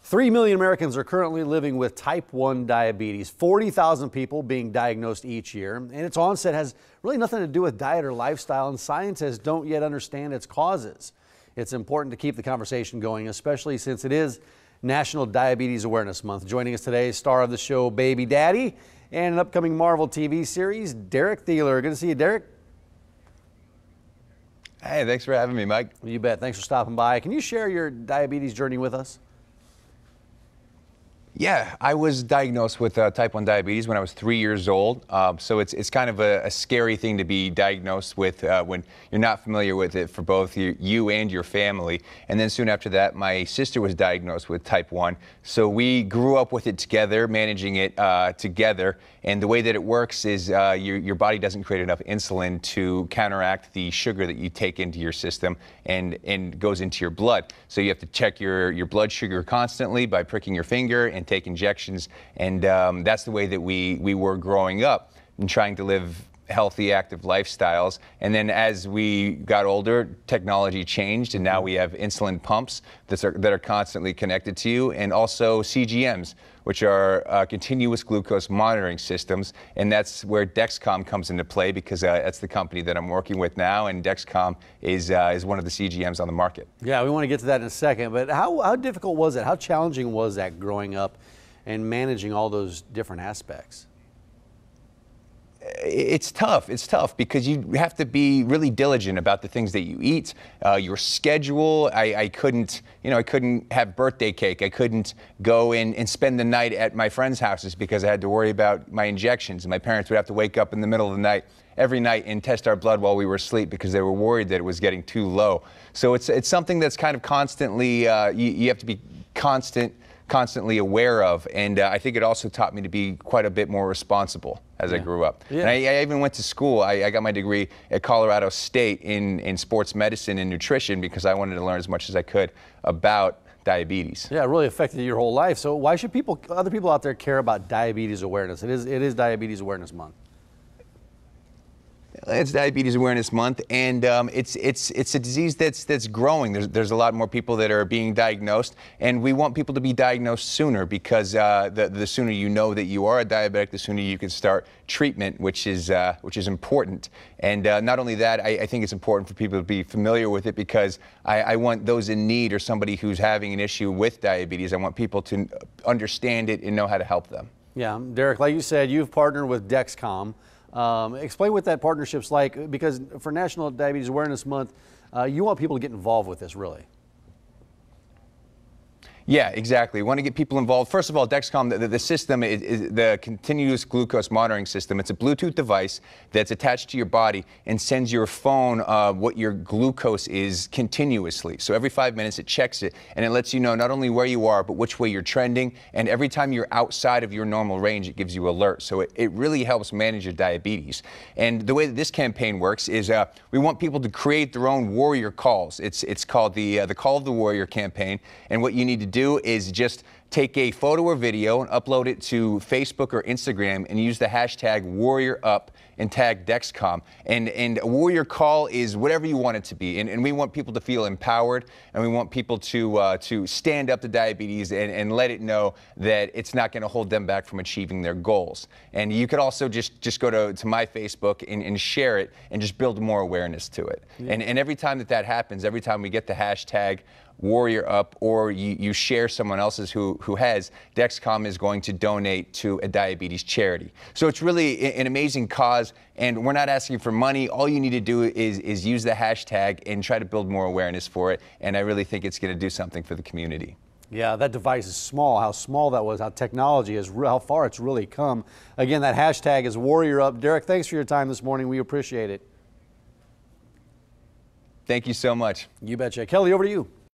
3 million Americans are currently living with type 1 diabetes, 40,000 people being diagnosed each year, and its onset has really nothing to do with diet or lifestyle, and scientists don't yet understand its causes. It's important to keep the conversation going, especially since it is National Diabetes Awareness Month. Joining us today, star of the show Baby Daddy and an upcoming Marvel TV series, Derek Theler. Good to see you, Derek. Hey, thanks for having me, Mike. You bet. Thanks for stopping by. Can you share your diabetes journey with us? Yeah, I was diagnosed with type 1 diabetes when I was 3 years old. So it's kind of a scary thing to be diagnosed with when you're not familiar with it for both you and your family. And then soon after that, my sister was diagnosed with type 1. So we grew up with it together, managing it together. And the way that it works is your body doesn't create enough insulin to counteract the sugar that you take into your system and goes into your blood. So you have to check your blood sugar constantly by pricking your finger and take injections, and that's the way that we were growing up and trying to live healthy, active lifestyles. And then as we got older, technology changed, and now we have insulin pumps that are constantly connected to you, and also CGMs, which are continuous glucose monitoring systems. And that's where Dexcom comes into play, because that's the company that I'm working with now, and Dexcom is one of the CGMs on the market. Yeah, we want to get to that in a second, but how difficult was it? How challenging was that growing up and managing all those different aspects? It's tough. It's tough because you have to be really diligent about the things that you eat, your schedule. I couldn't have birthday cake. I couldn't go in and spend the night at my friends' houses because I had to worry about my injections. And my parents would have to wake up in the middle of the night every night and test our blood while we were asleep because they were worried that it was getting too low. So it's something that's kind of constantly, you have to be constantly aware of, and I think it also taught me to be quite a bit more responsible as I grew up. Yeah. And I even went to school. I got my degree at Colorado State in sports medicine and nutrition because I wanted to learn as much as I could about diabetes. Yeah, it really affected your whole life. So why should other people out there care about diabetes awareness? It is Diabetes Awareness Month. It's Diabetes Awareness Month, and it's a disease that's growing. There's a lot more people that are being diagnosed, and we want people to be diagnosed sooner because the sooner you know that you are a diabetic, the sooner you can start treatment, which is important. And not only that, I think it's important for people to be familiar with it because I want those in need or somebody who's having an issue with diabetes, I want people to understand it and know how to help them. Yeah, Derek, like you said, you've partnered with Dexcom. Explain what that partnership's like, because for National Diabetes Awareness Month, you want people to get involved with this, really. Yeah, exactly. We want to get people involved. First of all, Dexcom, the system is the continuous glucose monitoring system. It's a Bluetooth device that's attached to your body and sends your phone what your glucose is continuously. So every 5 minutes it checks it, and it lets you know not only where you are, but which way you're trending. And every time you're outside of your normal range, it gives you alerts. So it really helps manage your diabetes. And the way that this campaign works is we want people to create their own warrior calls. It's called the Call of the Warrior campaign. And what you need to do is just take a photo or video and upload it to Facebook or Instagram and use the hashtag #WarriorUp and tag Dexcom. And a warrior call is whatever you want it to be. And we want people to feel empowered, and we want people to stand up to diabetes and let it know that it's not going to hold them back from achieving their goals. And you could also just go to my Facebook and share it and just build more awareness to it. Yeah. And every time that happens, every time we get the hashtag #WarriorUp or you share someone else's who has, Dexcom is going to donate to a diabetes charity. So it's really an amazing cause, and we're not asking for money. All you need to do is use the hashtag and try to build more awareness for it, and I really think it's going to do something for the community. Yeah, that device is small. How small that was, how technology is, how far it's really come. Again, that hashtag is #WarriorUp. Derek, thanks for your time this morning. We appreciate it. Thank you so much. You betcha. Kelly, over to you.